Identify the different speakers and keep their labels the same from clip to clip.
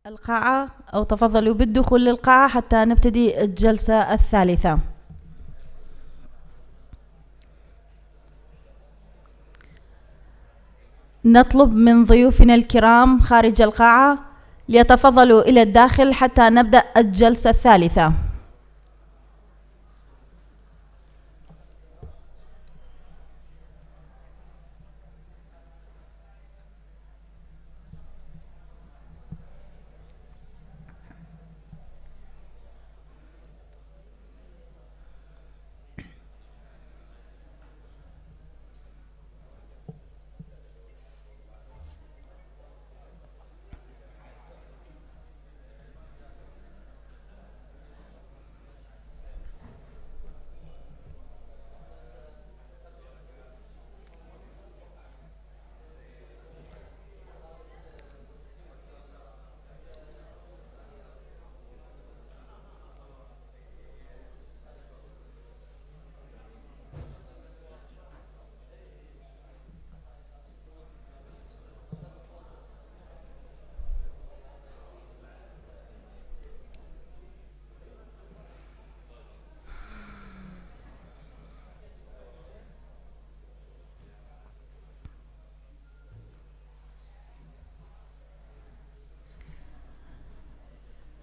Speaker 1: القاعة أو تفضلوا بالدخول للقاعة حتى نبتدي الجلسة الثالثة. نطلب من ضيوفنا الكرام خارج القاعة ليتفضلوا إلى الداخل حتى نبدأ الجلسة الثالثة.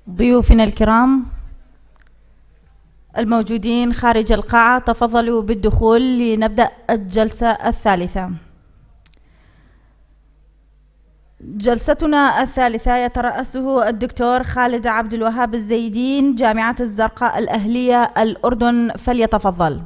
Speaker 1: ضيوفنا الكرام الموجودين خارج القاعة تفضلوا بالدخول لنبدأ الجلسة الثالثة. جلستنا الثالثة يترأسه الدكتور خالد عبد الوهاب الزيدين جامعة الزرقاء الأهلية الأردن، فليتفضل.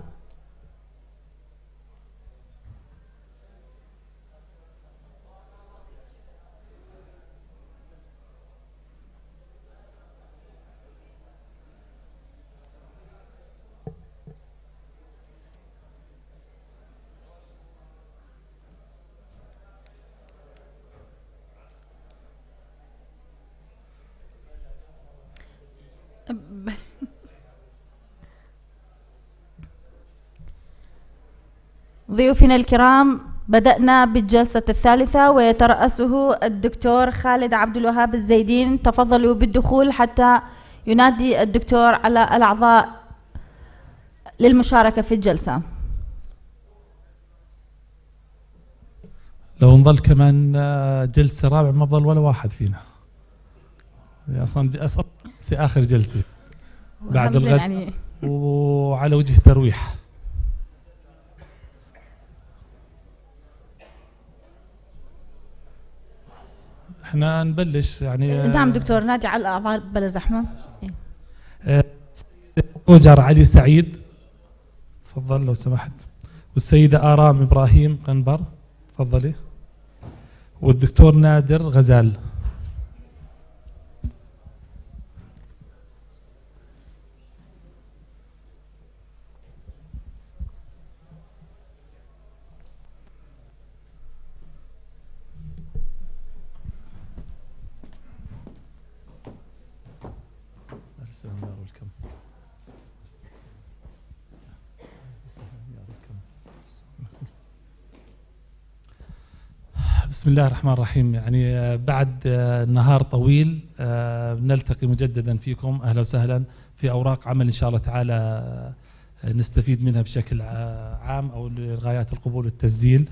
Speaker 1: ضيوفنا الكرام بدأنا بالجلسة الثالثة ويترأسه الدكتور خالد عبد الوهاب الزيدين. تفضلوا بالدخول حتى ينادي الدكتور على الأعضاء للمشاركة في الجلسة.
Speaker 2: لو نظل كمان جلسة رابعة ما ظل ولا واحد فينا، أصلا آخر جلسة بعد الغد يعني وعلى وجه ترويح. احنا نبلش يعني.
Speaker 1: نعم دكتور، نادي على الأعضاء بلا زحمة.
Speaker 2: كوجر علي سعيد تفضل لو سمحت، والسيدة آرام إبراهيم قنبر تفضلي، والدكتور نادر غزال. بسم الله الرحمن الرحيم. يعني بعد نهار طويل نلتقي مجددا فيكم، أهلا وسهلا في أوراق عمل إن شاء الله تعالى نستفيد منها بشكل عام أو لغايات القبول والتسجيل.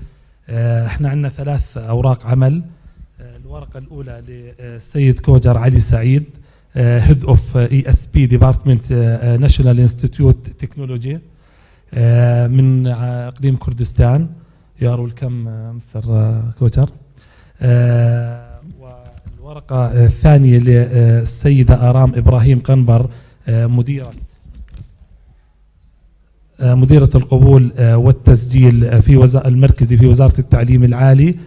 Speaker 2: احنا عندنا 3 أوراق عمل. الورقة الأولى للسيد كوجر علي سعيد، Head of ESP Department National Institute Technology من إقليم كردستان. يا ويلكم مستر كوجر. والورقة الثانية للسيدة آرام إبراهيم قنبر، مديرة القبول والتسجيل في المركزي في وزارة التعليم العالي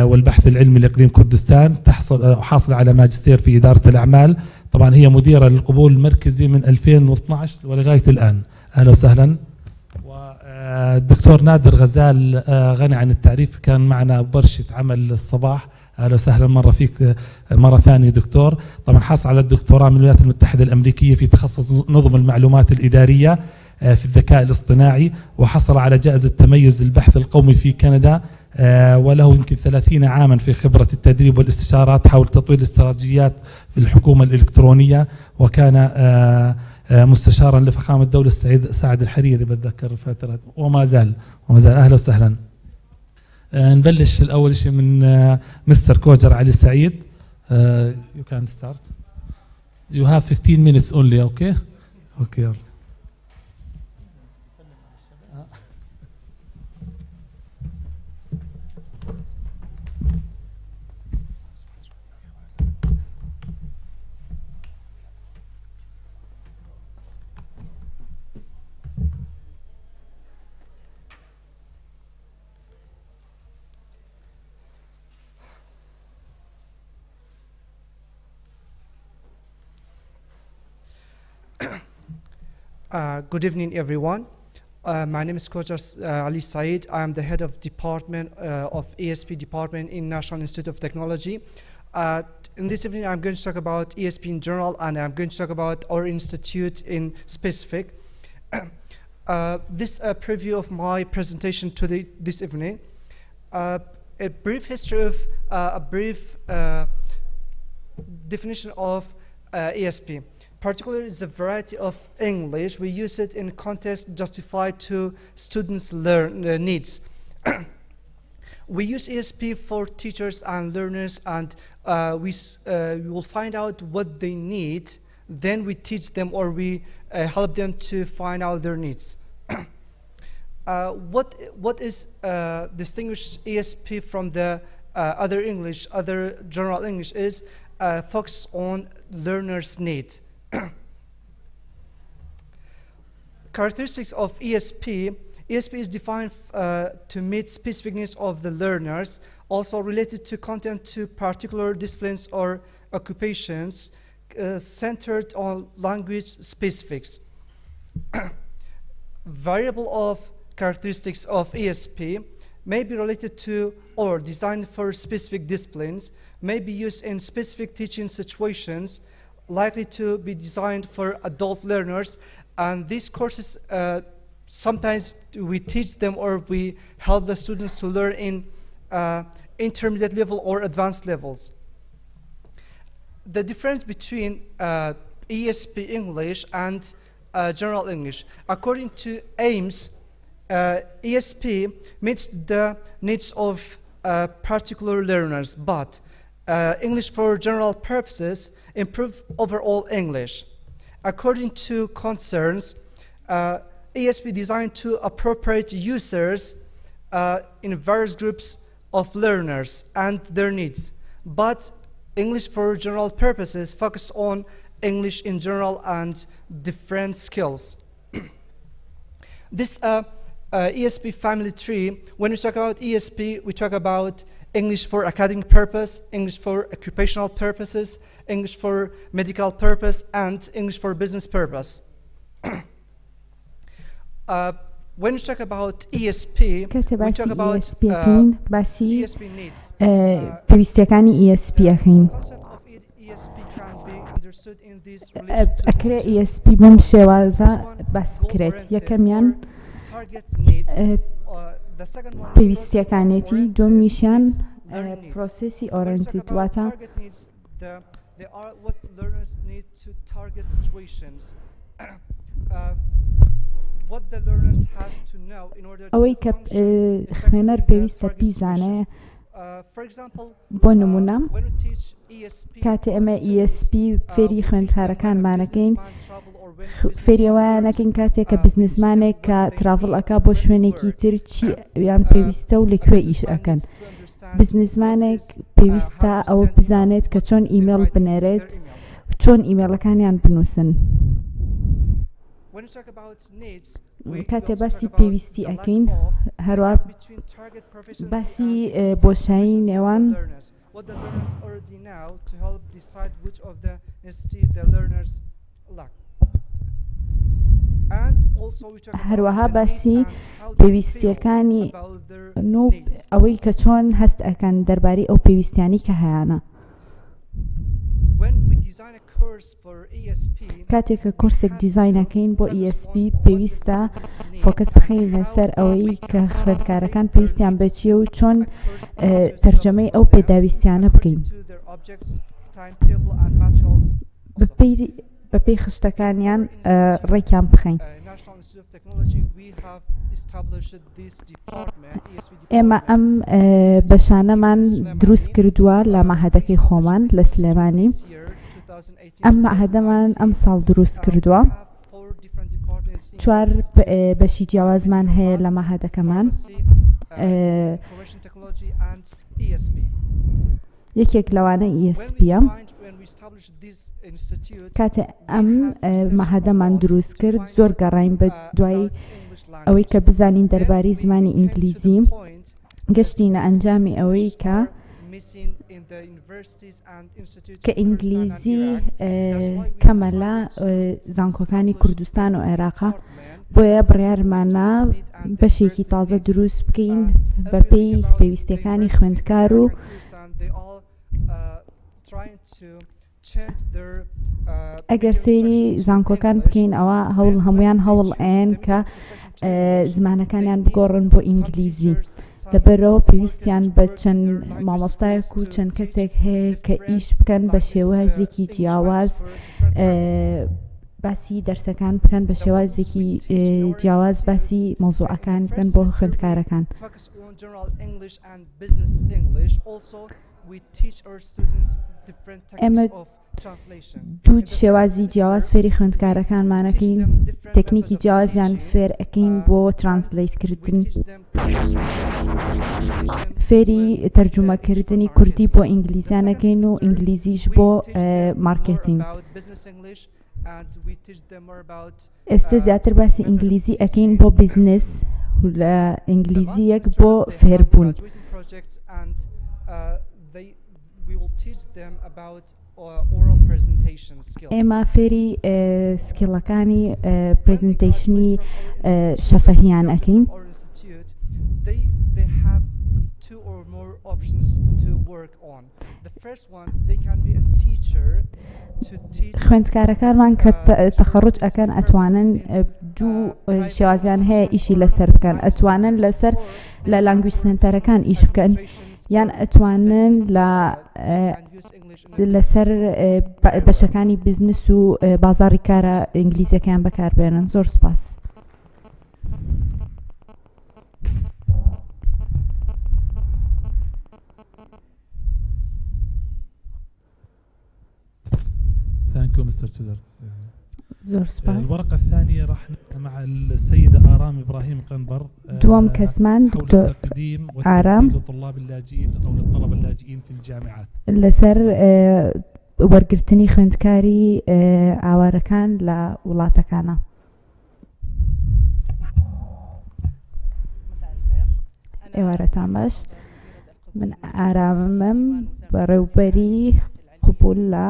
Speaker 2: والبحث العلمي لإقليم كردستان، حاصلة على ماجستير في إدارة الأعمال. طبعا هي مديرة للقبول المركزي من 2012 ولغاية الآن. أهلا وسهلا. الدكتور نادر غزال غني عن التعريف، كان معنا بورشة عمل الصباح. أهلا وسهلا مرة فيك مرة ثانية دكتور. طبعا حصل على الدكتوراه من الولايات المتحدة الأمريكية في تخصص نظم المعلومات الإدارية في الذكاء الاصطناعي، وحصل على جائزة تميز البحث القومي في كندا، وله يمكن 30 عاما في خبرة التدريب والاستشارات حول تطوير الاستراتيجيات في الحكومة الإلكترونية، وكان مستشارا لفخامة الدولة السعيد سعد الحريري بتذكر فترة، وما زال أهلا وسهلا. نبلش الأول شيء من مستر كوجر علي سعيد. You can start. You have 15 minutes only, okay? Okay.
Speaker 3: Good evening, everyone. My name is Kojar Ali Saeed. I am the head of department of ESP department in National Institute of Technology. In this evening, I'm going to talk about ESP in general, and I'm going to talk about our institute in specific. This preview of my presentation today, this evening, a brief history of a brief definition of ESP. Particularly is a variety of English. We use it in context justified to students' needs. We use ESP for teachers and learners, and we will find out what they need. Then we teach them, or we help them to find out their needs. What is distinguish ESP from the other general English is focus on learners' need. Characteristics of ESP. ESP is defined to meet specific needs of the learners, also related to content to particular disciplines or occupations, centered on language specifics. Variable of characteristics of ESP may be related to or designed for specific disciplines, may be used in specific teaching situations, likely to be designed for adult learners, and these courses sometimes we teach them or we help the students to learn in intermediate level or advanced levels. The difference between ESP English and General English. According to AIMS, ESP meets the needs of particular learners, but English for general purposes improve overall English. According to concerns, ESP designed to appropriate users in various groups of learners and their needs, but English for general purposes focus on English in general and different skills. This ESP family tree, when we talk about ESP, we talk about English for academic purpose, English for occupational purposes, English for medical purpose, and English for business purpose. When we talk about ESP, we talk about ESP needs. Concept of ESP can be understood in this
Speaker 4: ESP بمشوازة بس فكرة يكميان پێویستیەکانێتی دومیشیان پرۆسێسی ئۆرێنتد واتە ئەوەی کە خوێنەر پێویستە بیزانێ. بۆ نمونە کاتێ ئەمە ESP فێری خوێندکارەکانمانەکەین، فێریەوەیانەکەین کاتێک کە بزنسمانێک کە تراڤڵ ئەکا بۆ شوێنێکی تر چی یان پێویستە و لەکوێ ئیش ئەکەن. بزنسمانێک پێویستە ئەوە بزانێت کە چۆن ئیمێڵ بنێرێت، چۆن ئیمێڵەکانیان بنووسن. کاتێ باسی پێویستی ئەەکەین، هەروە باسی بۆشایی نێوان هەروەها باسی پێویستیەکانی نو ئەوەی کە چۆن هەست ئەەکەن دەربارەی ئەو پێویستیانی کە هەیەە.
Speaker 3: design a course for ESP,
Speaker 4: کاتێک کە کورسێک دیزاینەکەین بۆ ESP پێویستە فۆکەس بخەین لەسەر ئەوەی کە خوێندکارەکان پێویستیان بچیە و چۆن تەرجەمەی ئەو پێداویستیانە بکەین بەپێی خشتەکانیان ڕێکیان بخەین. ئێمە ئەم بەشانەمان دروست کردووە لە مەعهەدەکەی خۆمان لە سلێمانی. ئەم مەعهەدەمان ئەم ساڵ دروست کردووە. 4 بەشی جیاوازمان هەیە لە مەعهەدەکەمان. یەکێک لەوانە ESPە. کاتێ ئەم مەعهەدەمان دروست کرد زۆر گەڕاین بە دوای ئەوەی کە بزانین دەربارەی زمانی ئینگلیزی، گەشتینە ئەنجامی ئەوەی کە ئینگلیزی کەمە لە زانکۆکانی کوردستان و عێراقا، بۆیە بڕیارمانە بەشێکی تازە دروست بکەین بەپێی پێویستیەکانی خوێندکار و ئەگەر سەیری زانکۆکان بکەین ئەوە هەمویان هەوڵ ئەن کە زمانەکانیان بگۆڕن بۆ ئینگلیزی. لەبەرەوە پێویستیان بە چەند مامۆستایەک و چەند کەسێک هەیە کە ئیش بکەن بە شێوازێکی جیاواز، باسی دەرسەکان بکەن بە شێوازێکی جیاواز، باسی مۆزوعەکان بکەن بۆ خوێندکارەکان. ئێمە دوو شێوازی جیاواز فێری خوێندکارەکانمانەکەین، تەکنیکی جیاوازیان فێر ئەەکەین بۆ ترانسلیتکردن، فێری تەرجومەکردنی کوردی بۆ ئینگلیزیانەکەین و ئینگلیزیش بۆ مارکێتینگ. ئێستا زیاتر باسی ئینگلیزی ئەەکەین بۆ بیزنس و لە ئینگلیزیەک بۆ فێربوون. ئێمە فێری سکیڵەکانی پرزنتیشنی شەفەهیان ئەەکەین. خوێندکارەکانمان کە تەخەڕوج ئەەکەن ئەتوانن دوو شێوازیان هەیە ئیشی لەسەر بکەن، ئەتوانن لە لانگویج سنتەرەکان ئیش بکەن، یان ئەتوانن لەسەر بەشەکانی بیزنس و بازاڕی کارە ئینگلیزیەکەیان بەکاربێنن. زۆر سپاس. زۆر سپاس.
Speaker 2: الورقة الثانية راح مع السيدة آرام إبراهيم قنبر،
Speaker 4: دوام كسمان دكتور آرام
Speaker 2: للطلاب اللاجئين أو للطلبة اللاجئين في الجامعات
Speaker 4: لسر وەرگرتنی خوێندکاری ئاوارەکان لە وڵاتەکانە. ئێوارەتان باش. من ئارامم بەڕێوبەری قبول لە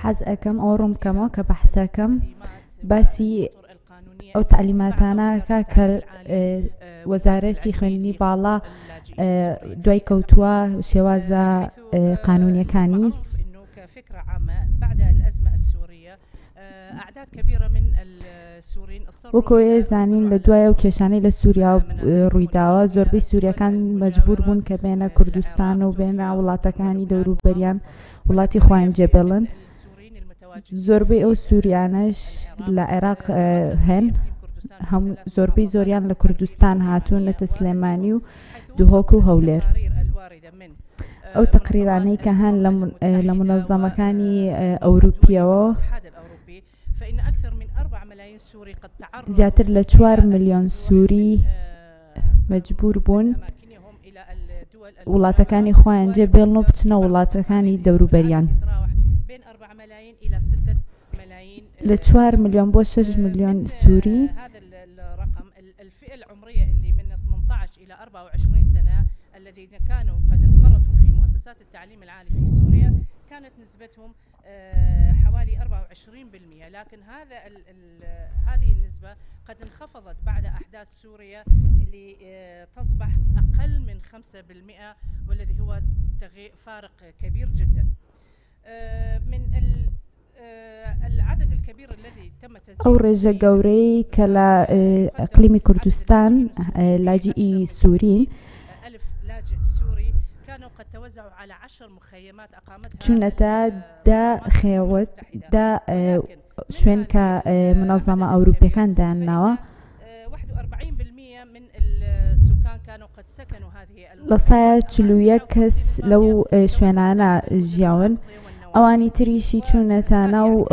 Speaker 4: حەز ئەەکەم ئەو ڕوون بکەمەوە کە بەحسەکەم باسی ئەو تعلیماتانەکە کە وەزارەتی خوێندنی باڵا دوای کەوتووە شێوازە قانونیەکانی. وەکۆیە زانین لە دوای ئەو کێشانەی لە سووریا ڕوویداوە، زۆربەی سووریەکان مەجبور بوون کە بێنە کوردستان و بێنە وڵاتەکانی دەوروبەریان وڵاتی خۆیان جێبێڵن. زۆربەی ئەو سووریانەش لە عێراق هەن، زۆربەی زۆریان لە کوردستان هاتوون، لە سلێمانی و دوهۆک و هەولێر. ئەو تەقریرانەی کە هەن لە منەظەمەکانی ئەوروپیەوە زیاتر لە 4 ملیۆن سووری مەجبور بوون وڵاتەکانی خۆیان جێبێڵن و بچنە وڵاتەکانی دەوروبەریان. لە 4 ملیۆن بۆ 6 ملیۆن سووری
Speaker 5: الفئة العمرية اللي من 18 إلى 24 سنة الذين كانوا قد انخرطوا في مؤسسات مؤسسات التعليم العالي في سوريا كانت نسبتهم حوالي 24%، لكن هذه النسبة قد انخفضت بعد أحداث سوريا لتصبح أقل من 5%، والذي هو فارق كبير جدا. من العدد الكبير الذي تم تسجيله
Speaker 4: أو رجع جوري كلا إقليم كردستان لاجئي سوريين
Speaker 5: 1000 لاجئ سوري كانوا قد توزعوا على 10 مخيمات أقامتها
Speaker 4: چونەتا دا خێوت دا شوێن کە منظمة أوروبيەکان داناوە
Speaker 5: 41% من السكان كانوا قد سكنوا هذه
Speaker 4: لە سایە 41 کەس لەو شوێنانە ژیاون. ئەوانی تریشی چوونەتە ناو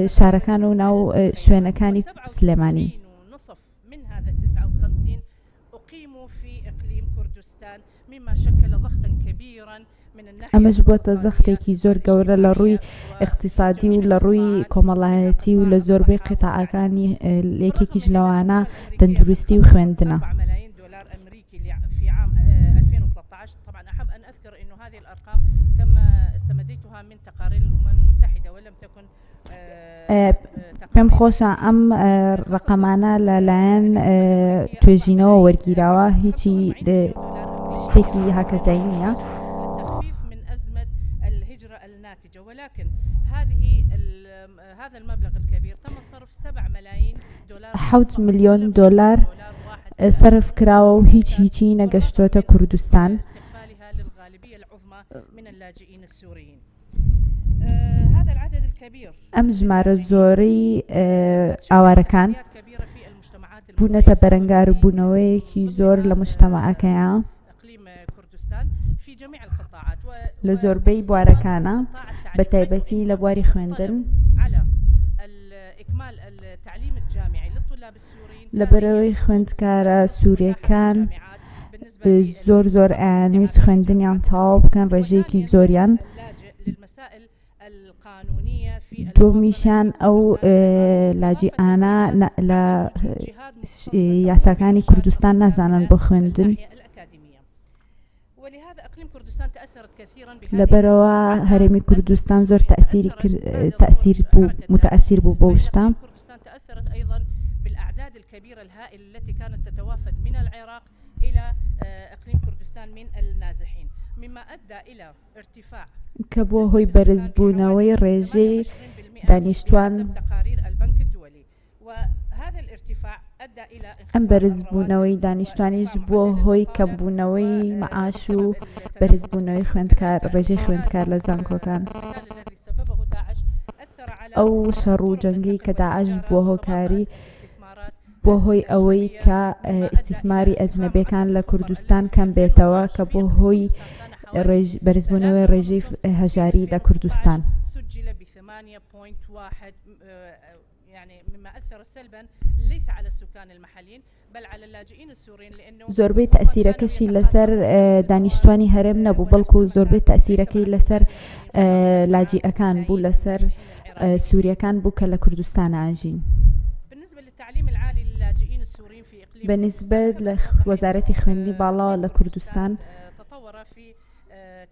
Speaker 4: شارەکان و ناو شوێنەکانی سلێمانی.
Speaker 5: نصف من هذا 59 أقيموا في إقليم كردستان، مما شكل ضغطا كبيرا من الناحية
Speaker 4: ئەمەش بووە زەختێکی زۆر گەورە لە ڕووی اقتصادی و لە ڕووی کۆمەڵایەتی و لە زۆربەی قیتاعەکانی لێکێکیش لەوانە تەندروستی و خوێندنە.
Speaker 5: $4 ملايين أمريكي في عام 2013. طبعا أحب أن أذكر أنه هذه الأرقام تم استمديتها من تقارير الأمم المتحدة ولم تكن
Speaker 4: پێم خۆشە ئەم ڕقەمانە لەلایەن توێژینەوە وەرگیراوە، هیچی شتێکی هاکەزایی نییە.
Speaker 5: للتخفيف من أزمة الهجرة الناتجة، ولكن هذا المبلغ الكبير تم صرف $7 ملايين.
Speaker 4: 7 ملیۆن دلار صرف کراوە و هیچی نەگەشتۆتە کوردستان.
Speaker 5: استقبالها للغالبية العظمى من اللاجئين السوريين. هذا العدد الكبير
Speaker 4: ئەم ژمارە زۆرەی ئاوارەکان بوونەتە بەرەنگار بوونەوەیەکی زۆر لە مجتەمەعەکەیە لە زۆربەی بوارەکانە، بە تایبەتی لە بواری خوێندن. لەبەرەوەی خوێندکارە سووریەکان زۆر ئەیانویست خوێندنیان تەواو بکەن ڕێژەیەکی زۆریان. دومیشان ئەو لاجئانە لە یاساکانی کوردستان نازانن بۆ خوێندن، لەبەرەوە هەرێمی کوردستان زۆر متأثیر بوو بۆ شتە.
Speaker 5: بالأعداد الكبيرة الهائلة التي كانت تتوافد من العراق إلى إقليم كردستان من النازحين، مما أدى إلى ارتفاع
Speaker 4: کە بۆ هۆی بەرزبوونەوەی ڕێژەی دانیشتوان. ئەم بەرزبوونەوەی دانیشتوانیش بۆ هۆی کەمبوونەوەی مەعاش و بەرزبوونەوەی خوێندکار ڕێژەی خوێندکار لە زانکۆکان. ئەو شەڕ و جەنگی کە داعش بۆ هۆکاری بۆ هۆی ئەوەی کە ئیستیسماری ئەجنەبیەکان لە کوردستان کەم بێتەوە، کە بۆ هۆی بەرزبوونەوەی ڕێژەی هەژاری لە کوردستان.
Speaker 5: سجل ب8.1 يعني مما أثر سلبا ليس على السكان المحليين بل على اللاجئين السوريين، لأنه
Speaker 4: زۆربەی تەئسیرەکەشی لەسەر دانیشتوانی هەرێم نەبوو، بەڵکو زۆربەی تەئسیرەکەی لەسەر لاجئەکان بوو، لەسەر سووریەکان بوو کە لە کوردستان ئاژین. بەنسبەت لە وەزارەتی خوێندنی باڵاوە لە کوردستان
Speaker 5: تطور في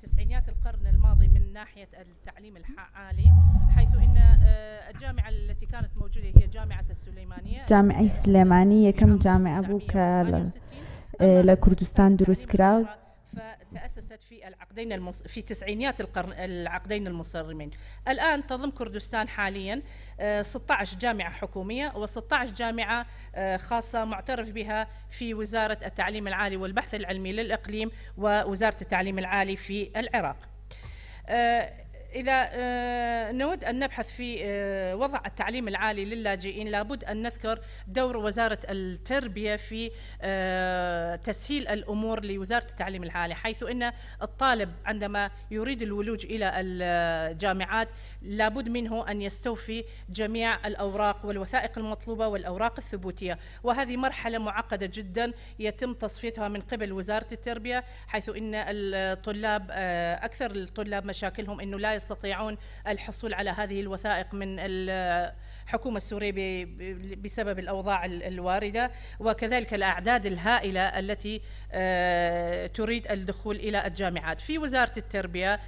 Speaker 5: تسعينيات القرن الماضي من ناحية التعليم العالي، حيث إن الجامعة التي كانت موجودة هي جامعة السليمانية.
Speaker 4: جامعة السليمانية كم جامعة بوك لكردستان دروس كراو،
Speaker 5: فتأسست في تسعينيات العقدين المنصرمين. الآن تضم كردستان حاليا 16 جامعة حكومية و16 جامعة خاصة معترف بها في وزارة التعليم العالي والبحث العلمي للإقليم ووزارة التعليم العالي في العراق. إذا نود أن نبحث في وضع التعليم العالي للاجئين، لابد أن نذكر دور وزارة التربية في تسهيل الأمور لوزارة التعليم العالي، حيث أن الطالب عندما يريد الولوج إلى الجامعات لابد منه أن يستوفي جميع الأوراق والوثائق المطلوبة والأوراق الثبوتية، وهذه مرحلة معقدة جدا يتم تصفيتها من قبل وزارة التربية، حيث أن الطلاب أكثر الطلاب مشاكلهم أنه لا يستطيعون الحصول على هذه الوثائق من الحكومة السورية بسبب الأوضاع الواردة، وكذلك الأعداد الهائلة التي تريد الدخول إلى الجامعات. في وزارة التربية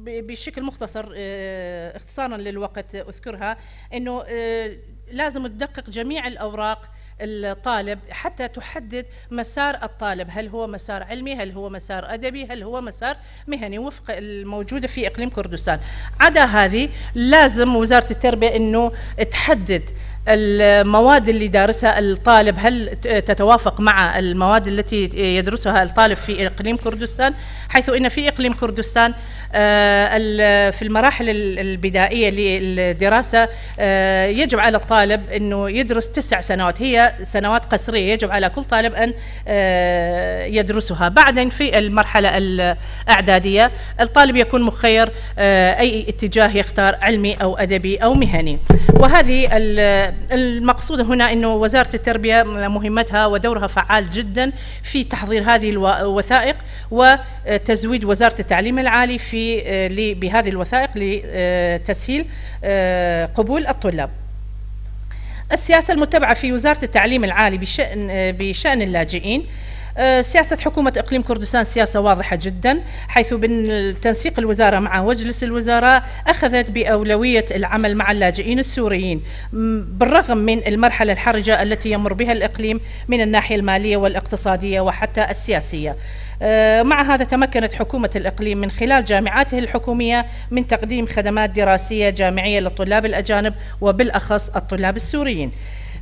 Speaker 5: بشكل مختصر اختصارا للوقت أذكرها أنه لازم تدقق جميع الأوراق الطالب حتى تحدد مسار الطالب، هل هو مسار علمي، هل هو مسار أدبي، هل هو مسار مهني وفق الموجودة في إقليم كردستان. عدا هذه لازم وزارة التربية أنه تحدد المواد اللي دارسها الطالب هل تتوافق مع المواد التي يدرسها الطالب في إقليم كردستان، حيث إن في إقليم كردستان في المراحل البدائية للدراسة يجب على الطالب أنه يدرس 9 سنوات، هي سنوات قصرية يجب على كل طالب أن يدرسها. بعدين في المرحلة الإعدادية الطالب يكون مخير أي اتجاه يختار، علمي أو أدبي أو مهني. وهذه المقصود هنا أنه وزارة التربية مهمتها ودورها فعال جدا في تحضير هذه الوثائق وتزويد وزارة التعليم العالي بهذه الوثائق لتسهيل قبول الطلاب. السياسة المتبعة في وزارة التعليم العالي بشأن اللاجئين، سياسة حكومة إقليم كردستان سياسة واضحة جدا، حيث بالتنسيق الوزارة مع مجلس الوزراء أخذت بأولوية العمل مع اللاجئين السوريين بالرغم من المرحلة الحرجة التي يمر بها الإقليم من الناحية المالية والاقتصادية وحتى السياسية. مع هذا تمكنت حكومة الإقليم من خلال جامعاته الحكومية من تقديم خدمات دراسية جامعية للطلاب الأجانب وبالأخص الطلاب السوريين.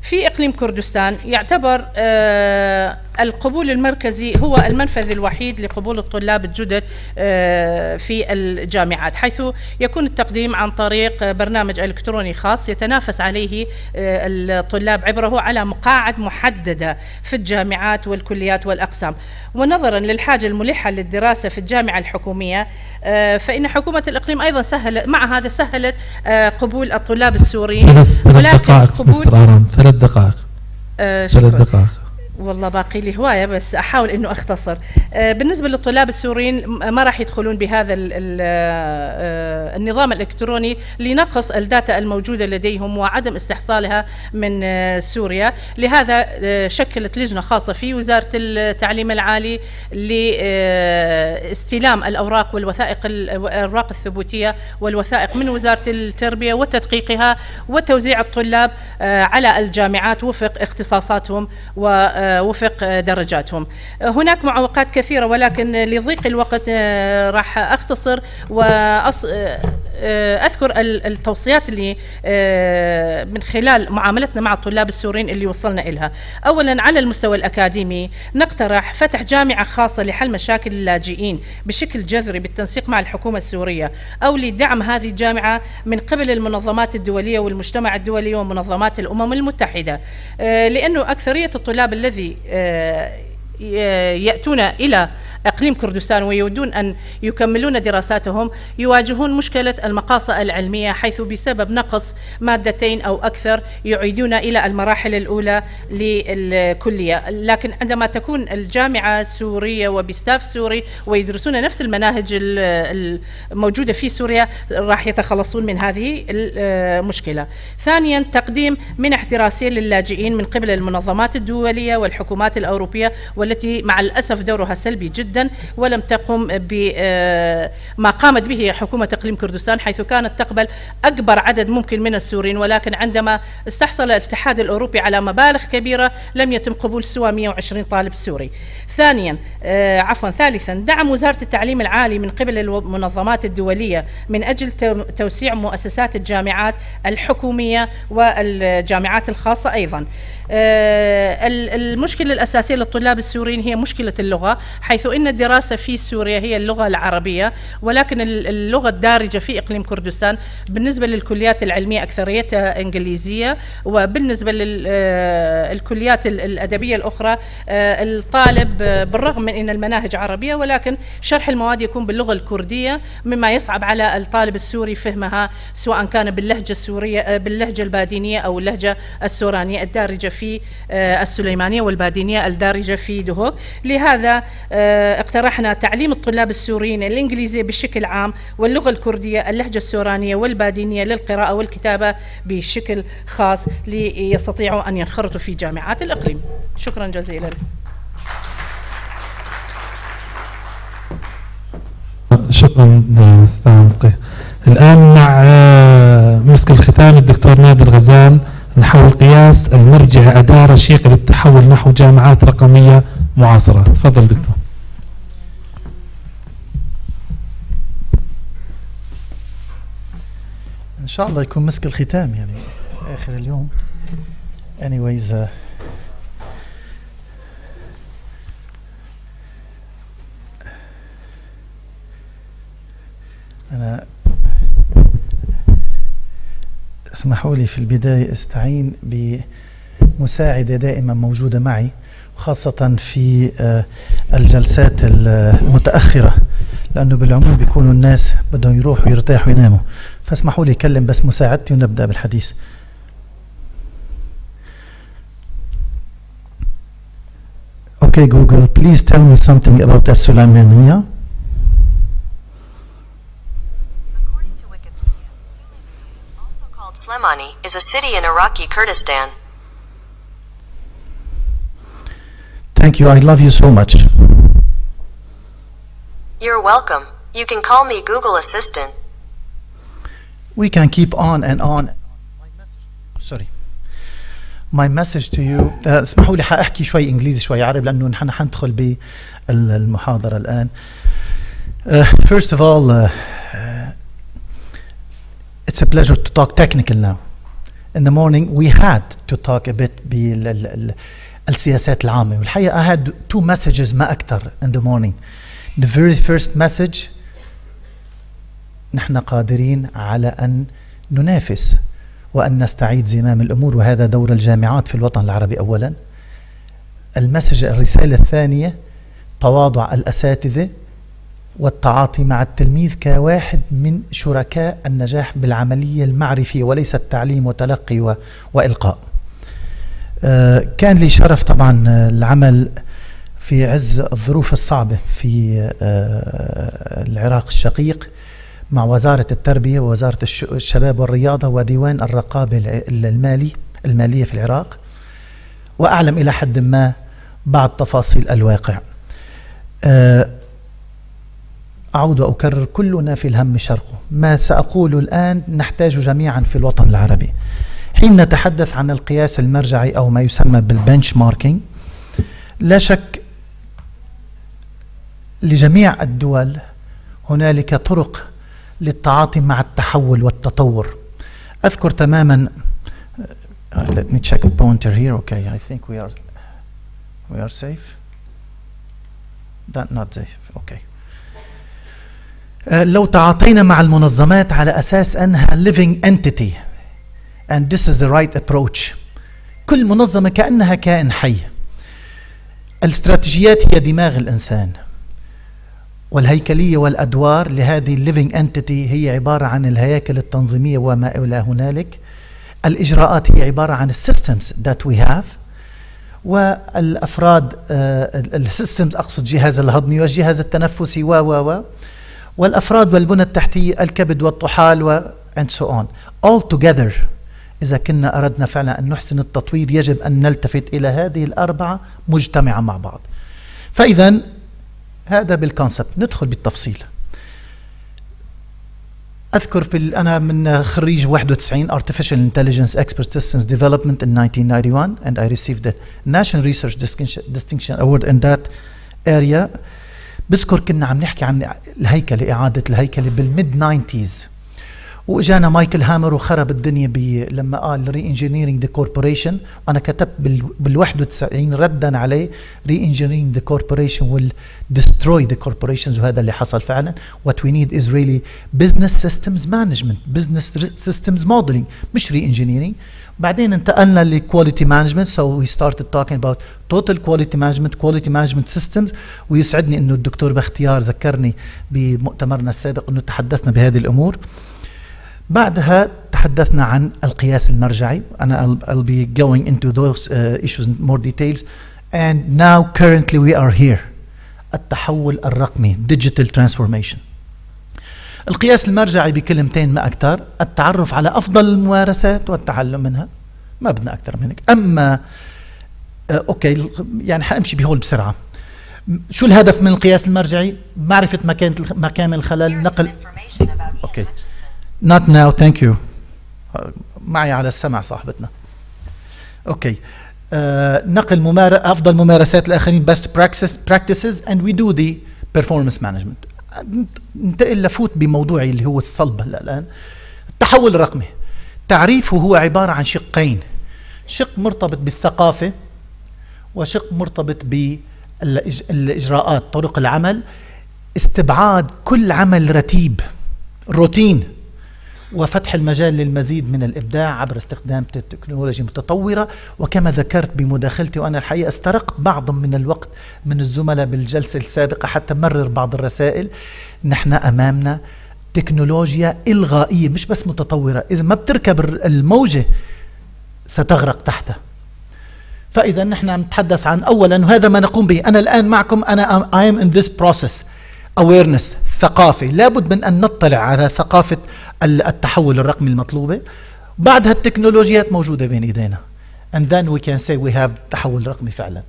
Speaker 5: في إقليم كردستان يعتبر القبول المركزي هو المنفذ الوحيد لقبول الطلاب الجدد في الجامعات، حيث يكون التقديم عن طريق برنامج إلكتروني خاص يتنافس عليه الطلاب عبره على مقاعد محددة في الجامعات والكليات والأقسام. ونظرا للحاجة الملحة للدراسة في الجامعة الحكومية فإن حكومة الإقليم أيضا سهلت قبول الطلاب السوريين.
Speaker 2: ولكن قبول 3 دقائق. 3 دقائق.
Speaker 5: والله باقي لي هواية بس أحاول أنه أختصر. بالنسبة للطلاب السوريين ما راح يدخلون بهذا النظام الإلكتروني لنقص الداتا الموجودة لديهم وعدم استحصالها من سوريا. لهذا شكلت لجنة خاصة في وزارة التعليم العالي لاستلام الأوراق والوثائق، الأوراق الثبوتية والوثائق من وزارة التربية وتدقيقها وتوزيع الطلاب على الجامعات وفق اختصاصاتهم ووفق درجاتهم. هناك معوقات كثيرة ولكن لضيق الوقت راح أختصر وأذكر التوصيات اللي من خلال معاملتنا مع الطلاب السوريين اللي وصلنا إلها. أولا على المستوى الأكاديمي نقترح فتح جامعة خاصة لحل مشاكل اللاجئين بشكل جذري بالتنسيق مع الحكومة السورية، أو لدعم هذه الجامعة من قبل المنظمات الدولية والمجتمع الدولي ومنظمات الأمم المتحدة، لأنه أكثرية الطلاب الذي يأتون إلى إقليم كردستان ويودون أن يكملون دراساتهم يواجهون مشكلة المقاصة العلمية، حيث بسبب نقص مادتين أو أكثر يعيدون إلى المراحل الأولى للكلية. لكن عندما تكون الجامعة سورية وبستاف سوري ويدرسون نفس المناهج الموجودة في سوريا راح يتخلصون من هذه المشكلة. ثانيا تقديم منح دراسية للاجئين من قبل المنظمات الدولية والحكومات الأوروبية، والتي مع الأسف دورها سلبي جدا ولم تقم بما قامت به حكومة إقليم كردستان، حيث كانت تقبل أكبر عدد ممكن من السوريين، ولكن عندما استحصل الاتحاد الأوروبي على مبالغ كبيرة لم يتم قبول سوى 120 طالب سوري. ثالثا دعم وزارة التعليم العالي من قبل المنظمات الدولية من أجل توسيع مؤسسات الجامعات الحكومية والجامعات الخاصة أيضا. المشكلة الأساسية للطلاب السوريين هي مشكلة اللغة، حيث إن الدراسة في سوريا هي اللغة العربية، ولكن اللغة الدارجة في إقليم كردستان بالنسبة للكليات العلمية أكثريتها إنجليزية، وبالنسبة للكليات الأدبية الأخرى الطالب بالرغم من أن المناهج عربية ولكن شرح المواد يكون باللغة الكردية، مما يصعب على الطالب السوري فهمها سواء كان باللهجة السورية باللهجة البادينية أو اللهجة السورانية الدارجة في السليمانية والبادينية الدارجة في دهوك. لهذا اقترحنا تعليم الطلاب السوريين الإنجليزية بشكل عام واللغة الكردية اللهجة السورانية والبادينية للقراءة والكتابة بشكل خاص ليستطيعوا أن ينخرطوا في جامعات الإقليم. شكرا جزيلا.
Speaker 2: شكرا أستاذ مقي. الآن مع مسك الختام الدكتور نادر غزال نحو قياس المرجع أداة رشيقة للتحول نحو جامعات رقمية معاصرة. تفضل دكتور.
Speaker 6: إن شاء الله يكون مسك الختام يعني آخر اليوم. anyways أنا اسمحوا لي في البداية استعين بمساعدة دائما موجودة معي، خاصة في الجلسات المتأخرة، لأنه بالعموم بيكونوا الناس بدهم يروحوا يرتاحوا يناموا، فاسمحوا لي أكلم بس مساعدتي ونبدأ بالحديث. Okay, Google, please tell me something about السليمانية.
Speaker 7: Slemani is a city in Iraqi Kurdistan.
Speaker 6: Thank you. I love you so much.
Speaker 7: You're welcome. You can call me Google Assistant.
Speaker 6: We can keep on and on. Sorry. My message to you. اسمحوا لي حأحكي شوي إنجليزي شوي عربي لأنه نحن حندخل بالمحاضرة الآن. First of all, it's a pleasure to talk technical now. In the morning we had to talk a bit بالسياسات العامة، والحقيقة I had 2 messages ما أكثر in the morning. The very first message نحن قادرين على أن ننافس وأن نستعيد زمام الأمور، وهذا دور الجامعات في الوطن العربي أولا. الرسالة الثانية تواضع الأساتذة والتعاطي مع التلميذ كواحد من شركاء النجاح بالعملية المعرفية وليس التعليم وتلقي وإلقاء. كان لي شرف طبعا العمل في عز الظروف الصعبة في العراق الشقيق مع وزارة التربية ووزارة الشباب والرياضة وديوان الرقابة المالية في العراق، وأعلم إلى حد ما بعض تفاصيل الواقع. أعود وأكرر، كلنا في الهم شرقه. ما سأقوله الآن نحتاج جميعا في الوطن العربي. حين نتحدث عن القياس المرجعي أو ما يسمى بالبنش ماركينج، لا شك لجميع الدول هنالك طرق للتعاطي مع التحول والتطور. أذكر تماما let me check the pointer here. Okay, I think we are safe. Not safe. Okay. لو تعاطينا مع المنظمات على أساس أنها living entity and this is the right approach، كل منظمة كأنها كائن حي. الاستراتيجيات هي دماغ الإنسان، والهيكلية والأدوار لهذه living entity هي عبارة عن الهياكل التنظيمية وما إلى هنالك. الإجراءات هي عبارة عن الsystems that we have، والأفراد الsystems أقصد الجهاز الهضمي والجهاز التنفسي والأفراد والبنى التحتية الكبد والطحال and so on all together. إذا كنا أردنا فعلا أن نحسن التطوير يجب أن نلتفت إلى هذه الأربعة مجتمعة مع بعض. فإذا هذا بالكونسبت. ندخل بالتفصيل. أذكر أنا من خريج 91 Artificial Intelligence Expert Systems Development in 1991 and I received the National Research Distinction Award in that area. بذكر كنا عم نحكي عن الهيكلة، إعادة الهيكلة بالميد 90s، وإجانا مايكل هامر وخرب الدنيا لما قال re-engineering the corporation. أنا كتبت بال91 ردا عليه re-engineering the corporation will destroy the corporations، وهذا اللي حصل فعلا. What we need is really business systems management, business systems modeling، مش re-engineering. بعدين انتقلنا ل quality management, so we started talking about total quality management systems. ويسعدني انه الدكتور باختيار ذكرني بمؤتمرنا السابق انه تحدثنا بهذه الامور. بعدها تحدثنا عن القياس المرجعي. أنا I'll be going into those issues in more details. And now currently we are here. التحول الرقمي digital transformation. القياس المرجعي بكلمتين ما أكثر، التعرف على أفضل الممارسات والتعلم منها، ما بدنا أكثر من هيك. أما أوكي يعني حأمشي بهول بسرعة. شو الهدف من القياس المرجعي؟ معرفة مكان الخلل، نقل. أوكي not now thank you. معي على السمع صاحبتنا. أوكي نقل أفضل ممارسات الآخرين best practices and we do the performance management. ننتقل لفوت بموضوعي اللي هو الصلب هلا الآن. التحول الرقمي تعريفه هو عبارة عن شقين، شق مرتبط بالثقافة وشق مرتبط بالإجراءات طرق العمل، استبعاد كل عمل رتيب روتين وفتح المجال للمزيد من الإبداع عبر استخدام تكنولوجيا متطورة. وكما ذكرت بمداخلتي وأنا الحقيقة استرقت بعض من الوقت من الزملاء بالجلسة السابقة حتى مرر بعض الرسائل، نحن أمامنا تكنولوجيا إلغائية مش بس متطورة، إذا ما بتركب الموجة ستغرق تحتها. فإذا نحن نتحدث عن أولا، وهذا ما نقوم به أنا الآن معكم، أنا I am in this process awareness ثقافة، لابد من أن نطلع على ثقافة التحول الرقمي المطلوبة. بعدها التكنولوجيات موجودة بين إيدينا and then we can say we have تحول رقمي فعلا.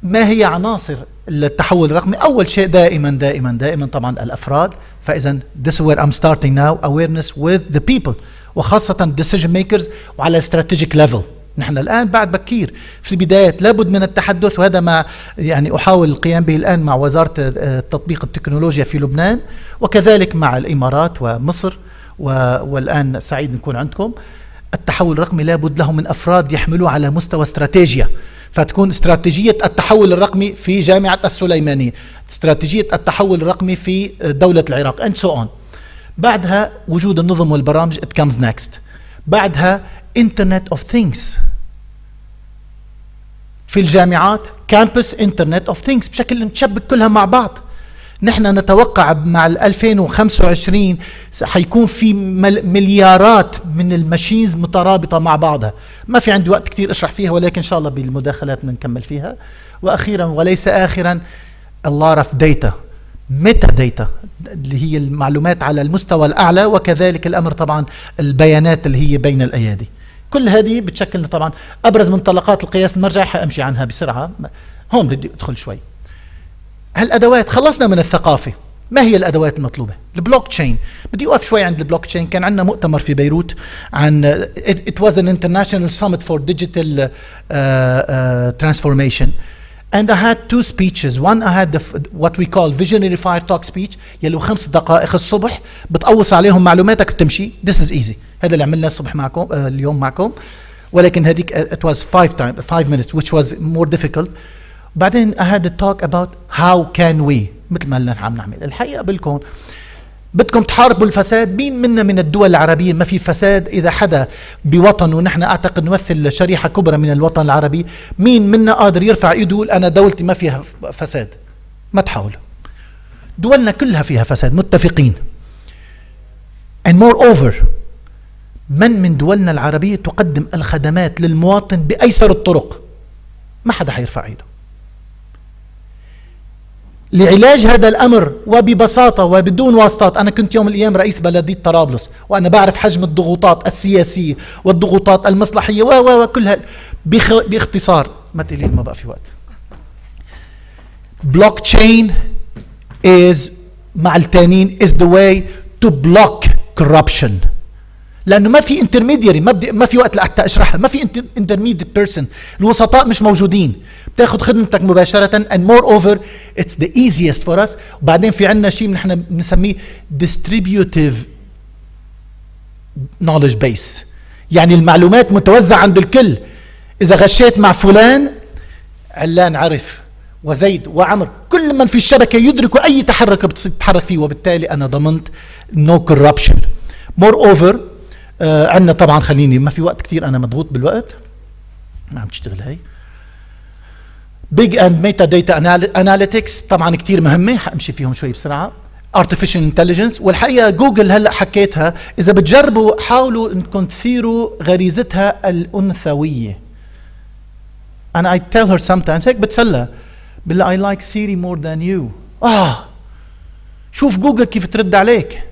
Speaker 6: ما هي عناصر التحول الرقمي؟ أول شيء دائما طبعا الأفراد. فإذا this is where I'm starting now, awareness with the people وخاصة decision makers وعلى strategic level. نحن الآن بعد بكير في البدايات، لابد من التحدث، وهذا ما يعني أحاول القيام به الآن مع وزارة تطبيق التكنولوجيا في لبنان وكذلك مع الإمارات ومصر، والآن سعيد نكون عندكم. التحول الرقمي لابد له من أفراد يحملوه على مستوى استراتيجية، فتكون استراتيجية التحول الرقمي في جامعة السليمانية، استراتيجية التحول الرقمي في دولة العراق and so on. بعدها وجود النظم والبرامج it comes next. بعدها Internet of Things في الجامعات، كامبس Internet of Things بشكل نتشبك كلها مع بعض. نحن نتوقع مع 2025 حيكون في مليارات من الماشينز مترابطة مع بعضها. ما في عندي وقت كتير اشرح فيها، ولكن ان شاء الله بالمداخلات بنكمل فيها. واخيرا وليس اخرا a lot of data ميتا داتا اللي هي المعلومات على المستوى الاعلى، وكذلك الامر طبعا البيانات اللي هي بين الايادي. كل هذه بتشكل طبعا ابرز منطلقات القياس المرجعي، حامشي عنها بسرعه. هون بدي ادخل شوي. هالادوات خلصنا من الثقافه، ما هي الادوات المطلوبه؟ البلوك تشين. بدي اوقف شوي عند البلوك تشين. كان عندنا مؤتمر في بيروت عن it was an international summit for digital transformation and I had two speeches. One I had what we call visionary fire talk speech يلي 5 دقائق الصبح بتقوص عليهم معلوماتك بتمشي. This is easy. هذا اللي عملناه الصبح معكم اليوم معكم، ولكن هذيك it was 5 minutes which was more difficult. بعدين I had to talk about how can we، مثل ما عم نعمل. الحقيقة بدكم تحاربوا الفساد. مين منا من الدول العربية ما في فساد؟ إذا حدا بوطن، ونحن أعتقد نمثل شريحة كبرى من الوطن العربي، مين منا قادر يرفع إيده يقول أنا دولتي ما فيها فساد؟ ما تحاولوا. دولنا كلها فيها فساد، متفقين. and moreover من دولنا العربية تقدم الخدمات للمواطن بأيسر الطرق؟ ما حدا حيرفع إيده. لعلاج هذا الأمر وببساطة وبدون واسطات، أنا كنت يوم من الأيام رئيس بلدية طرابلس، وأنا بعرف حجم الضغوطات السياسية والضغوطات المصلحية وكلها. باختصار ما تقولي ما بقى في وقت. بلوك تشين is مع التانيين is the way to block corruption، لأنه ما في intermediary، ما في وقت لحتى أشرحها. ما في intermediate person، الوسطاء مش موجودين، بتاخذ خدمتك مباشرة and moreover it's the easiest for us. وبعدين في عندنا شيء نحن بنسميه distributive knowledge base، يعني المعلومات متوزعة عند الكل. إذا غشيت مع فلان علان عرف، وزيد وعمر، كل من في الشبكة يدركوا أي تحرك بتتحرك فيه، وبالتالي أنا ضمنت no corruption. moreover عندنا طبعا، خليني ما في وقت كتير، أنا مضغوط بالوقت، ما عم تشتغل هاي. big and metadata analytics طبعا كتير مهمة، حأمشي فيهم شوي بسرعة. artificial intelligence، والحقيقة جوجل هلأ حكيتها، إذا بتجربوا حاولوا إنكم تثيروا غريزتها الأنثوية. أنا I tell her sometimes هيك بتسلى، بالله I like Siri more than you. شوف جوجل كيف ترد عليك.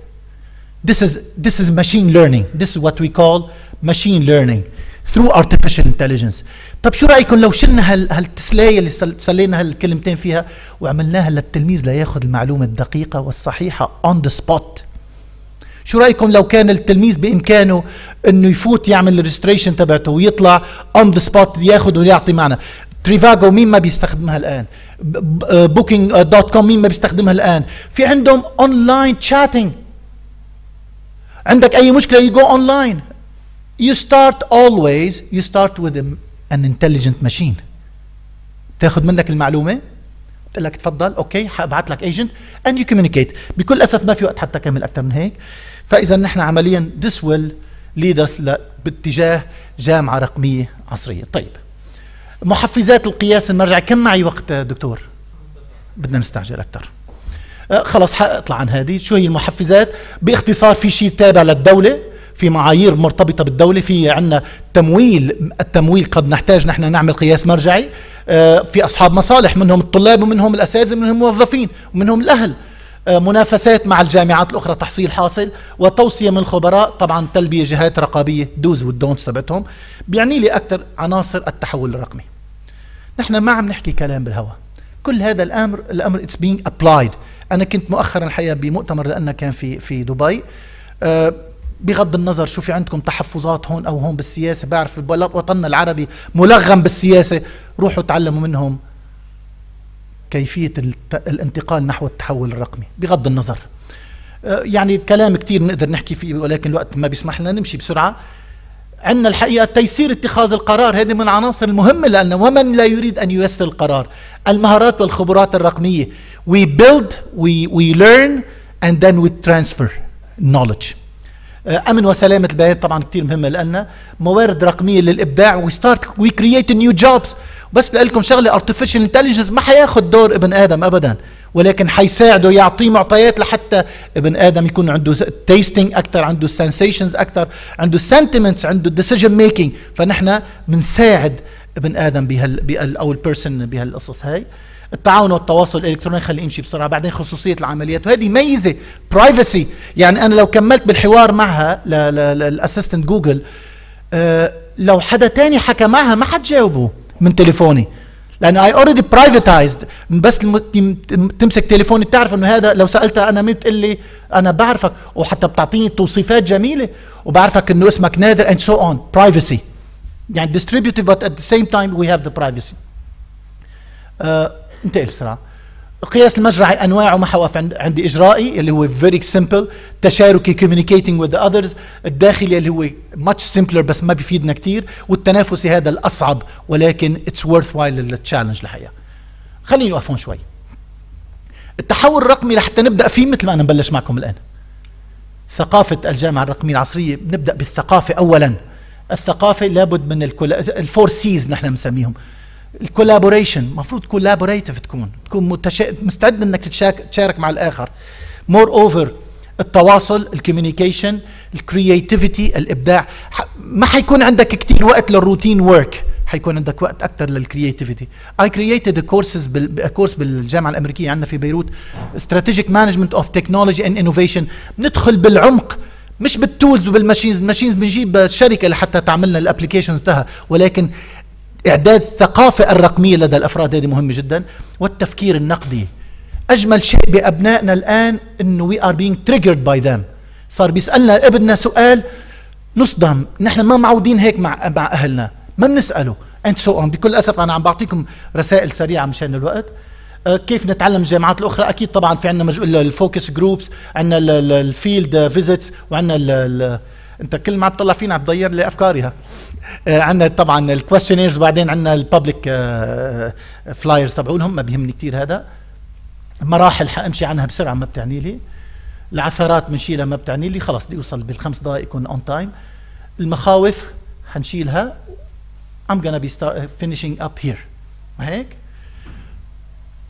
Speaker 6: This is machine learning. This is what we call machine learning through artificial intelligence. طب شو رأيكم لو شلنا هالتسلية اللي سلينا هالكلمتين فيها وعملناها للتلميذ لياخذ المعلومة الدقيقة والصحيحة on the spot؟ شو رأيكم لو كان التلميذ بإمكانه انه يفوت يعمل الريجستريشن تبعته ويطلع on the spot ياخذ ويعطي معنا؟ تريفاجو مين ما بيستخدمها الآن؟ booking.com مين ما بيستخدمها الآن؟ في عندهم اونلاين chatting. عندك أي مشكلة you go online. You start with an intelligent machine. تاخذ منك المعلومة بتقول لك تفضل اوكي حابعت لك ايجنت and you communicate. بكل اسف ما في وقت حتى اكمل اكثر من هيك. فاذا نحن عمليا this will lead us باتجاه جامعة رقمية عصرية. طيب محفزات القياس المرجعي، كم معي وقت دكتور؟ بدنا نستعجل اكثر. خلص حاطلع عن هذه. شو هي المحفزات؟ باختصار في شيء تابع للدولة، في معايير مرتبطة بالدولة، في عندنا التمويل قد نحتاج نحن نعمل قياس مرجعي، في أصحاب مصالح منهم الطلاب ومنهم الأساتذة ومنهم الموظفين ومنهم الأهل، منافسات مع الجامعات الأخرى تحصيل حاصل، وتوصية من الخبراء، طبعا تلبية جهات رقابية دوز والدونتس تبعتهم. بيعني لي أكثر عناصر التحول الرقمي. نحن ما عم نحكي كلام بالهواء، كل هذا الأمر it's being applied. أنا كنت مؤخرا الحقيقة بمؤتمر لأنه كان في دبي، بغض النظر شو في عندكم تحفظات هون أو هون بالسياسة، بعرف وطننا العربي ملغم بالسياسة، روحوا تعلموا منهم كيفية الانتقال نحو التحول الرقمي بغض النظر. يعني كلام كتير نقدر نحكي فيه ولكن الوقت ما بيسمح لنا، نمشي بسرعة. عندنا الحقيقة تيسير اتخاذ القرار، هذه من العناصر المهمة، لأن ومن لا يريد أن ييسر القرار؟ المهارات والخبرات الرقمية. we build, we learn and then we transfer knowledge. أمن وسلامة البيانات طبعا كتير مهمة، لأن موارد رقمية للإبداع. we create new jobs. بس لكم شغلة artificial intelligence ما حياخد دور ابن آدم أبدا، ولكن حيساعده، يعطيه معطيات لحتى ابن آدم يكون عنده tasting أكثر، عنده sensations أكثر، عنده sentiments، عنده decision making. فنحن بنساعد ابن آدم أو البيرسون بهالقصص هاي. التعاون والتواصل الالكتروني، خلي امشي بسرعه. بعدين خصوصيه العمليات، وهذه ميزه برايفسي. يعني انا لو كملت بالحوار معها للاسيستنت جوجل، لو حدا تاني حكى معها ما حتجاوبه من تليفوني، لان اي اوريدي برايفتايزد. بس تمسك تليفوني بتعرف انه هذا، لو سالتها انا مين بتقول لي انا بعرفك، وحتى بتعطيني توصيفات جميله وبعرفك انه اسمك نادر and so on. privacy يعني distributive but at the same time we have the privacy. انتقل بسرعه. القياس المجرعي انواعه ما حوقف عندي. اجرائي اللي هو very simple، تشاركي communicating with the others، الداخلي اللي هو much simpler بس ما بيفيدنا كتير، والتنافسي هذا الاصعب ولكن it's worthwhile للتشالنج الحقيقه. خليني اوقف هون شوي. التحول الرقمي لحتى نبدا فيه مثل ما انا مبلش معكم الان. ثقافه الجامعه الرقميه العصريه، بنبدا بالثقافه اولا. الثقافه لابد من الفور سيز نحن بنسميهم. الكولابوريشن، مفروض كولابوريتيف، تكون مستعد انك تشارك مع الاخر. مور اوفر التواصل، الكوميونيكيشن، الكرياتيفيتي، الابداع. ما حيكون عندك كتير وقت للروتين ورك، حيكون عندك وقت اكثر للكرياتيفيتي. I created كورس بالجامعه الامريكيه عندنا في بيروت، Strategic Management of Technology and Innovation. ندخل بالعمق، مش بالتولز وبالماشينز. الماشينز بنجيب شركه لحتى تعملنا الابلكيشنز تها، ولكن إعداد الثقافة الرقمية لدى الأفراد، هذه مهمة جدا. والتفكير النقدي. أجمل شيء بأبنائنا الآن إنه we are being triggered by them. صار بيسألنا ابننا سؤال نصدم، نحن ما معودين هيك مع أهلنا، ما بنسأله and so on. بكل أسف أنا عم بعطيكم رسائل سريعة مشان الوقت. كيف نتعلم الجامعات الأخرى؟ أكيد طبعا في عندنا الفوكس جروبس، عندنا الفيلد فيزيتس، وعندنا انت كل ما تطلع فينا عم تضير لي افكاري. عندنا طبعا الكويستشنيرز، وبعدين عندنا الببليك فلايرز تبعونهم، ما بيهمني كثير هذا. مراحل حامشي عنها بسرعه ما بتعني لي. العثرات بنشيلها ما بتعني لي، خلص بدي اوصل بالخمس دقائق يكون اون تايم. المخاوف حنشيلها. I'm gonna be finishing up here. ما هيك؟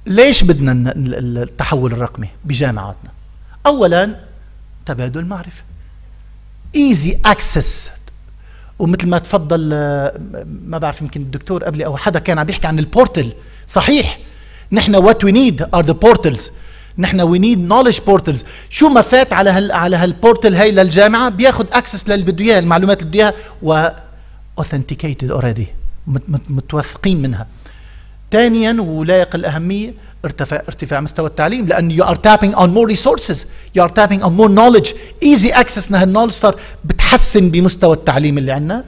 Speaker 6: ليش بدنا التحول الرقمي بجامعاتنا؟ اولا تبادل المعرفه، ايزي اكسس. ومثل ما تفضل، ما بعرف يمكن الدكتور قبلي او حدا كان عم بيحكي عن البورتل، صحيح نحن what we need are the portals. نحن we need knowledge portals. شو ما فات على هالبورتل هاي للجامعة بياخد access للي بده اياه، المعلومات اللي بده اياها، و authenticated already، متوثقين منها. ثانيا ولا يقل الأهمية ارتفاع مستوى التعليم، لأن you are tapping on more resources, you are tapping on more knowledge. easy access لهالنولج صار بتحسن بمستوى التعليم اللي عندنا.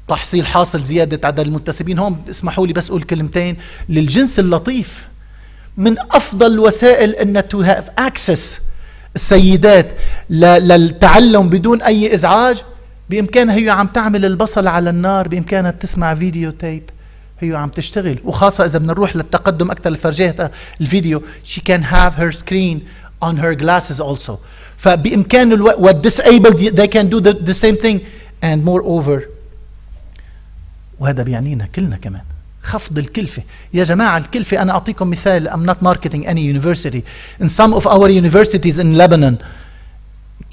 Speaker 6: تحصيل حاصل زيادة عدد المنتسبين. هون اسمحوا لي بس أقول كلمتين للجنس اللطيف. من أفضل الوسائل أن to have access السيدات للتعلم بدون أي إزعاج، بإمكانها هي عم تعمل البصل على النار، بإمكانها تسمع فيديو تيب هي عم تشتغل. وخاصة إذا بدنا نروح للتقدم أكثر لفرجيتها الفيديو، she can have her screen on her glasses also. فبإمكان what disabled they can do the same thing and moreover. وهذا بيعنينا كلنا كمان خفض الكلفة. يا جماعة الكلفة، أنا أعطيكم مثال. I'm not marketing any university. In some of our universities in Lebanon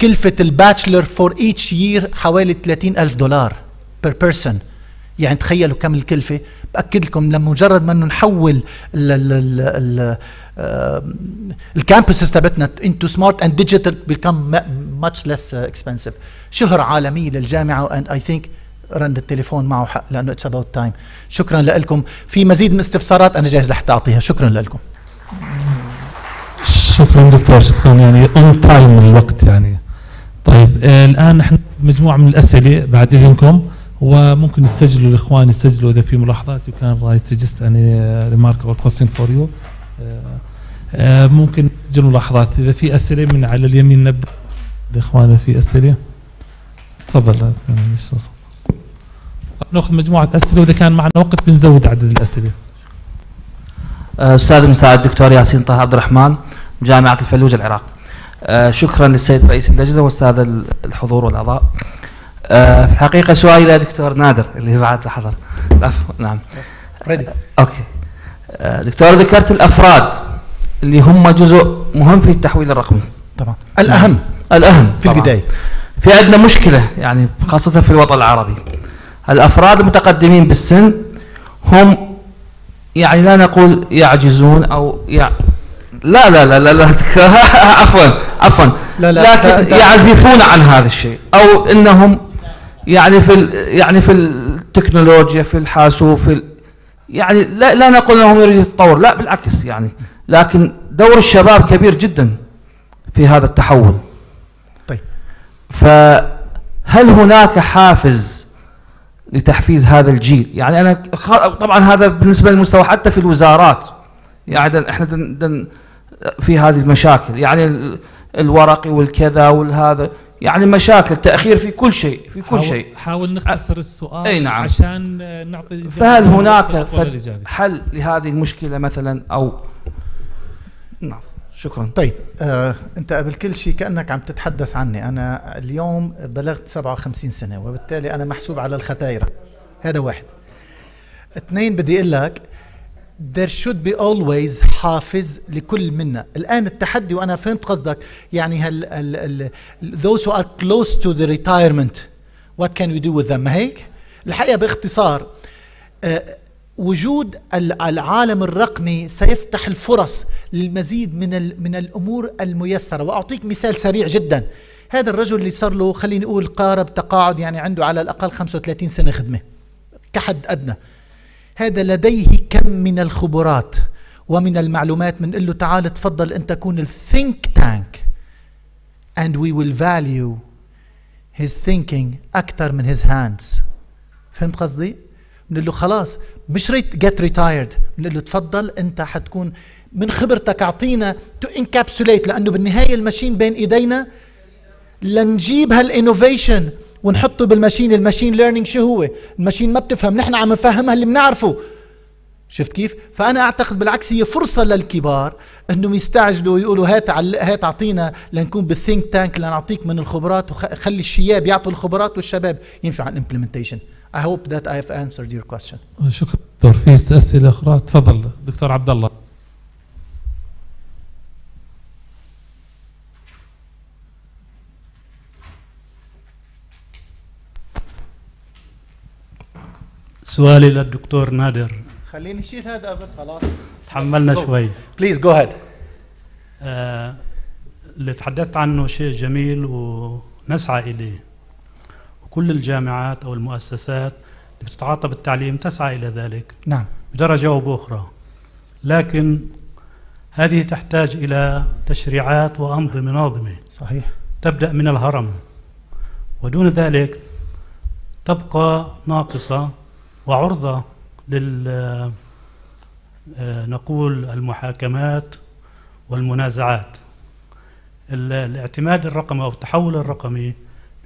Speaker 6: كلفة الباتشلر for each year حوالي $30,000 per person. يعني تخيلوا كم الكلفة. بأكد لكم لما مجرد ما نحول الكامبسز تبعتنا into smart and digital become much less expensive. شهرة عالمية للجامعة and I think رن التليفون معه حق لأنه it's about time. شكرا لكم. في مزيد من استفسارات أنا جاهز لحتى أعطيها. شكرا لكم.
Speaker 2: شكرا دكتور، شكرا يعني on time الوقت يعني. طيب الآن نحن مجموعة من الأسئلة بعد إذنكم، وممكن يسجلوا الإخوان يسجلوا إذا في ملاحظات. you can write just any remark or question for you. ممكن تسجلوا ملاحظات. إذا في أسئلة من على اليمين نبدأ. الإخوان إذا في أسئلة تفضل. ناخذ مجموعة أسئلة وإذا كان معنا وقت بنزود عدد الأسئلة.
Speaker 8: أستاذ المساعد الدكتور ياسين طه عبد الرحمن، جامعة الفلوجة العراق. شكرا للسيد رئيس اللجنة والسادة الحضور والأعضاء. في الحقيقة سؤالي إلى دكتور نادر اللي بعد حضر. عفوا. نعم. أوكي. دكتور ذكرت الأفراد اللي هم جزء مهم في التحويل الرقمي.
Speaker 6: طبعا. الأهم في البداية.
Speaker 8: في عندنا مشكلة يعني خاصة في الوطن العربي. الأفراد المتقدمين بالسن هم يعني لا نقول يعجزون أو لا لا لا لا, لا. عفوا لكن يعزفون عن هذا الشيء، أو إنهم يعني في التكنولوجيا في الحاسوب يعني لا نقول انهم يريدوا التطور، لا بالعكس يعني، لكن دور الشباب كبير جدا في هذا التحول.
Speaker 6: طيب
Speaker 8: فهل هناك حافز لتحفيز هذا الجيل؟ يعني انا طبعا هذا بالنسبه للمستوى حتى في الوزارات، يعني احنا في هذه المشاكل، يعني الورقي والكذا والهذا، يعني مشاكل تأخير في كل شيء
Speaker 2: حاول نختصر السؤال.
Speaker 8: أي نعم.
Speaker 2: عشان نعطي.
Speaker 8: فهل هناك حل لهذه المشكلة مثلا أو نعم. شكرا.
Speaker 6: طيب أنت قبل كل شيء كأنك عم تتحدث عني. أنا اليوم بلغت 57 سنة وبالتالي أنا محسوب على الختايرة. هذا واحد. اثنين، بدي أقول لك there should be always حافز لكل منا. الآن التحدي، وأنا فهمت قصدك، يعني those who are close to the retirement what can we do with them؟ ما هيك؟ الحقيقة باختصار وجود العالم الرقمي سيفتح الفرص للمزيد من الأمور الميسرة. وأعطيك مثال سريع جدا. هذا الرجل اللي صار له خليني أقول قارب تقاعد، يعني عنده على الأقل 35 سنة خدمة كحد أدنى، هذا لديه كم من الخبرات ومن المعلومات. من قل له تعال تفضل أن تكون الثينك تانك and we will value his thinking أكثر من his hands. فهمت قصدي؟ بنقول له خلاص مش get retired، بنقول له تفضل أنت حتكون من خبرتك أعطينا to encapsulate، لأنه بالنهاية الماشين بين إيدينا لنجيب هالإنوفيشن ونحطه بالماشين. الماشين ليرنينج شو هو؟ الماشين ما بتفهم، نحن عم نفهمها اللي بنعرفه. شفت كيف؟ فأنا أعتقد بالعكس هي فرصة للكبار أنهم يستعجلوا ويقولوا هات أعطينا لنكون بالثينك تانك لنعطيك من الخبرات، وخلي الشياب يعطوا الخبرات والشباب يمشوا على الامبلمنتيشن. I hope that I have answered your question.
Speaker 2: شكرا دكتور. في أسئلة أخرى؟ تفضل دكتور عبد الله.
Speaker 9: سؤالي للدكتور نادر.
Speaker 6: خليني اشيل هذا بس خلاص.
Speaker 9: تحملنا شوي.
Speaker 6: Please go ahead.
Speaker 9: اللي تحدثت عنه شيء جميل ونسعى إليه، وكل الجامعات أو المؤسسات اللي بتتعاطى بالتعليم تسعى إلى ذلك.
Speaker 6: نعم.
Speaker 9: بدرجة أو بأخرى، لكن هذه تحتاج إلى تشريعات وأنظمة ناظمة.
Speaker 6: صحيح. تبدأ
Speaker 9: من الهرم، ودون ذلك تبقى ناقصة وعرضة نقول المحاكمات والمنازعات. الاعتماد الرقمي أو التحول الرقمي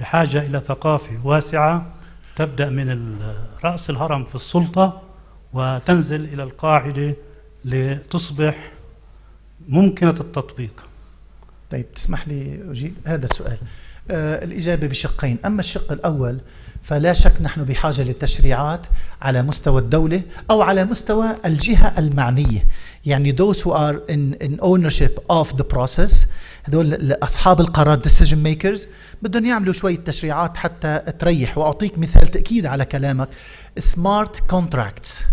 Speaker 9: بحاجة إلى ثقافة واسعة تبدأ من رأس الهرم في السلطة وتنزل إلى القاعدة لتصبح ممكنة التطبيق.
Speaker 6: طيب تسمح لي أجيب هذا السؤال؟ الإجابة بشقين. أما الشق الأول فلا شك نحن بحاجة للتشريعات على مستوى الدولة أو على مستوى الجهة المعنية، يعني those who are in ownership of the process، هذول أصحاب القرار decision makers بدهم يعملوا شوية تشريعات حتى تريح. وأعطيك مثال تأكيد على كلامك، smart contracts.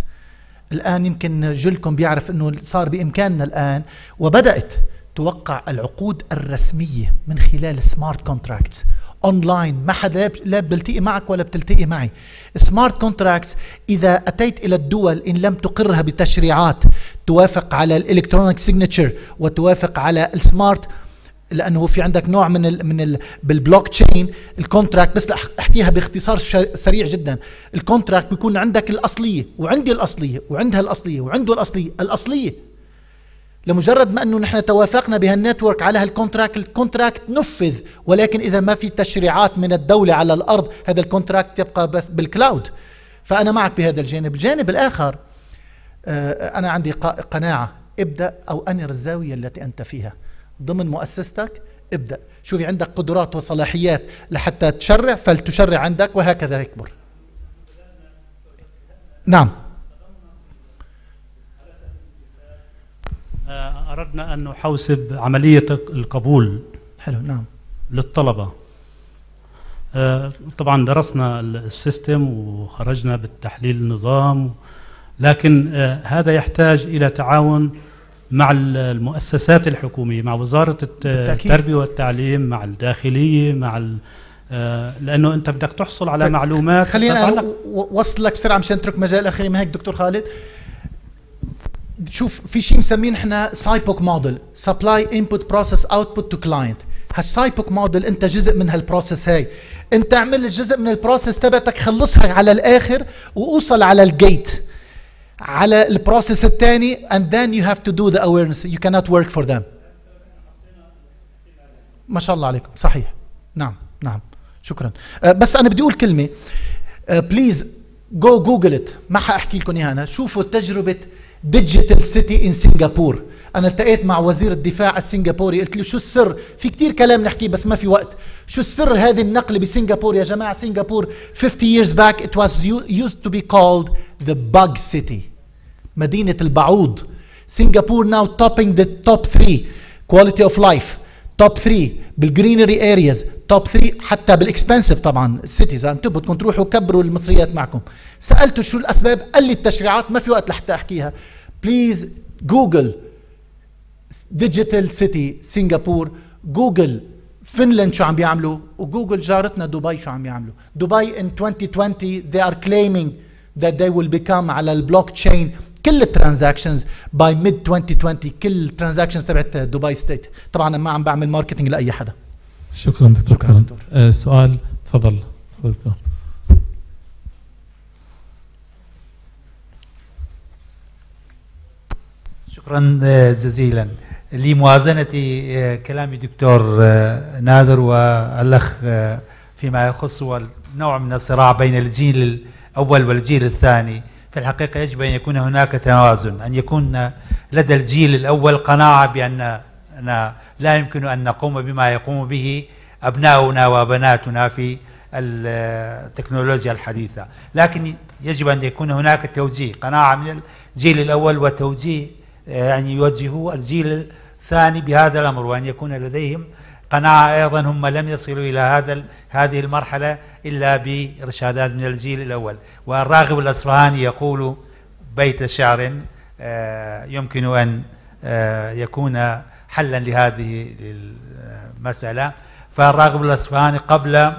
Speaker 6: الآن يمكن جلكم بيعرف أنه صار بإمكاننا الآن وبدأت توقع العقود الرسمية من خلال سمارت كونتراكتس اونلاين، ما حدا لا بتلتقي معك ولا بتلتقي معي. سمارت كونتراكتس اذا اتيت الى الدول ان لم تقرها بتشريعات توافق على الالكترونيك سيجنتشر وتوافق على السمارت، لانه في عندك نوع من بالبلوك تشين الكونتراكت. بس احكيها باختصار سريع جدا، الكونتراكت بيكون عندك الاصليه وعندي الاصليه وعندها الاصليه وعنده الاصليه. لمجرد ما انه نحن توافقنا بهالنتورك على هالكونتراكت، الكونتراكت نفذ، ولكن اذا ما في تشريعات من الدوله على الارض هذا الكونتراكت يبقى بس بالكلاود. فانا معك بهذا الجانب. الجانب الاخر انا عندي قناعه، ابدا او انر الزاويه التي انت فيها ضمن مؤسستك. ابدا شوفي عندك قدرات وصلاحيات لحتى تشرع فلتشرع عندك، وهكذا يكبر. نعم.
Speaker 9: أردنا أن نحوسب عملية القبول.
Speaker 6: حلو. نعم.
Speaker 9: للطلبة. طبعا درسنا السيستم وخرجنا بالتحليل النظام، لكن هذا يحتاج إلى تعاون مع المؤسسات الحكومية، مع وزارة التربية والتعليم، مع الداخلية، مع لأنه أنت بدك تحصل على معلومات.
Speaker 6: خلينا وصل لك بسرعة مشان نترك مجال آخر ما هيك دكتور خالد. شوف في شيء مسمين احنا سايبوك موديل، سبلاي انبوت بروسيس اوتبوت تو كلاينت. هالسايبوك موديل انت جزء من هالبروسيس هاي، انت اعمل الجزء من البروسيس تبعتك خلصها على الاخر واوصل على الجيت على البروسيس الثاني and then you have to do the awareness. you cannot work for them. ما شاء الله عليكم. صحيح. نعم نعم شكرا. بس انا بدي اقول كلمه، بليز جو جوجل ات، ما حاحكي لكم اياها انا. شوفوا تجربه ديجيتال سيتي ان سنغافور. انا التقيت مع وزير الدفاع السنغافوري، قلت له شو السر؟ في كتير كلام نحكيه بس ما في وقت. شو السر هذه النقله بسنغافور يا جماعه؟ سنغافور 50 years back it was used to be called the bug city، مدينه البعوض. سنغافور now topping the top 3 quality of life، توب 3 بالجرينري ارياز، توب 3 حتى بالاكسبنسيف. طبعا السيتيز انتم بدكم تروحوا كبروا المصريات معكم. سالته شو الاسباب؟ قال لي التشريعات، ما في وقت لحتى احكيها. بليز جوجل ديجيتال سيتي سنغافور، جوجل فنلند شو عم بيعملوا، وجوجل جارتنا دبي شو عم بيعملوا. دبي in 2020 they are claiming that they will become على البلوك تشين كل الترانزاكشنز باي ميد 2020، كل الترانزاكشنز تبعت دبي ستيت. طبعا ما عم بعمل ماركتينج لاي حدا.
Speaker 2: شكرا دكتور. سؤال تفضل دكتور.
Speaker 10: شكرا جزيلا. لموازنة كلام دكتور نادر والأخ فيما يخص نوع من الصراع بين الجيل الأول والجيل الثاني، في الحقيقة يجب أن يكون هناك توازن، أن يكون لدى الجيل الأول قناعة بأن لا يمكن أن نقوم بما يقوم به أبناؤنا وبناتنا في التكنولوجيا الحديثة، لكن يجب أن يكون هناك توجيه، قناعة من الجيل الأول وتوجيه يعني يوجهوا الجيل الثاني بهذا الأمر، وأن يكون لديهم قناعة أيضا هم لم يصلوا إلى هذه المرحلة إلا بإرشادات من الجيل الأول. والراغب الأصفهاني يقول بيت شعر يمكن أن يكون حلا لهذه المسألة. فالراغب الأصفهاني قبل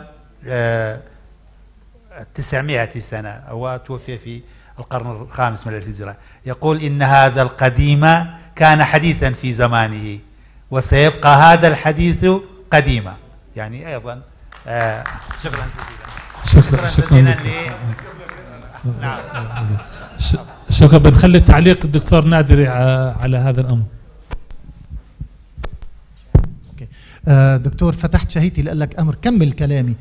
Speaker 10: 900 سنة وتوفي في القرن الخامس من الهجرة يقول إن هذا القديم كان حديثا في زمانه وسيبقى هذا الحديث قديما. يعني أيضا شكرا جزيلا.
Speaker 2: شكرا نعم. شكرا. بنخلي تعليق الدكتور نادر على هذا الأمر.
Speaker 6: دكتور فتحت شهيتي لأقول لك أمر، كمل كلامي.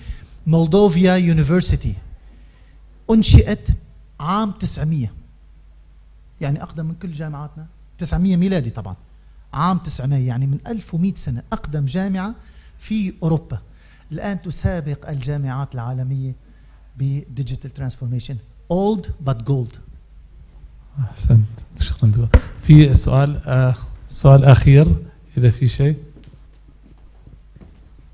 Speaker 6: مولدوفيا يونيفرسيتي أنشئت عام 900، يعني أقدم من كل جامعاتنا. 900 ميلادي طبعا، عام 900 يعني من 1100 سنة أقدم جامعة في أوروبا. الآن تسابق الجامعات العالمية بديجيتال ترانسفورميشن. old but gold.
Speaker 2: أحسنت، شكرا دكتور. في سؤال أخير إذا في شيء.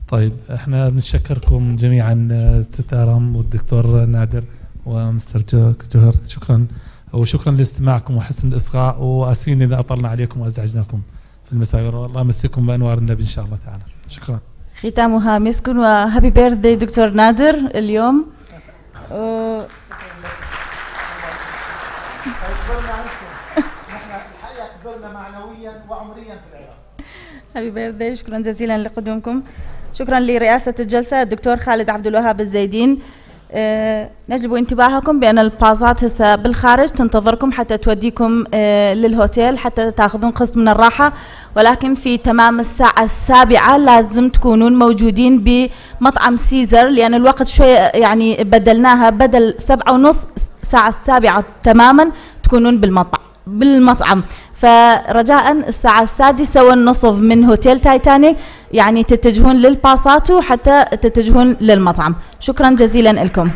Speaker 2: طيب احنا بنشكركم جميعا ست آرام والدكتور نادر ومستر جوهر، شكرا وشكرا لاستماعكم وحسن الإصغاء، وآسفين إذا أطلنا عليكم وأزعجناكم في المساء، والله يمسكم بأنوار النبي إن شاء الله تعالى. شكرا.
Speaker 1: ختامها مسك وهابي بيرثدي دكتور نادر اليوم.
Speaker 6: كبرنا معنويا وعمريا في العراق.
Speaker 1: هابي بيرثدي، شكرا جزيلا لقدومكم. شكرا لرئاسة الجلسة الدكتور خالد عبد الوهاب الزيدين. نجلب انتباهكم بأن الباصات هسه بالخارج تنتظركم حتى توديكم للهوتيل حتى تاخذون قسط من الراحة، ولكن في تمام الساعة 7 لازم تكونون موجودين بمطعم سيزر، لأن الوقت شوية يعني بدلناها، بدل 7:30 الساعة 7 تماما تكونون بالمطعم. فرجاء الساعة 6:30 من هوتيل تايتانيك يعني تتجهون للباصات حتى تتجهون للمطعم. شكرا جزيلا لكم.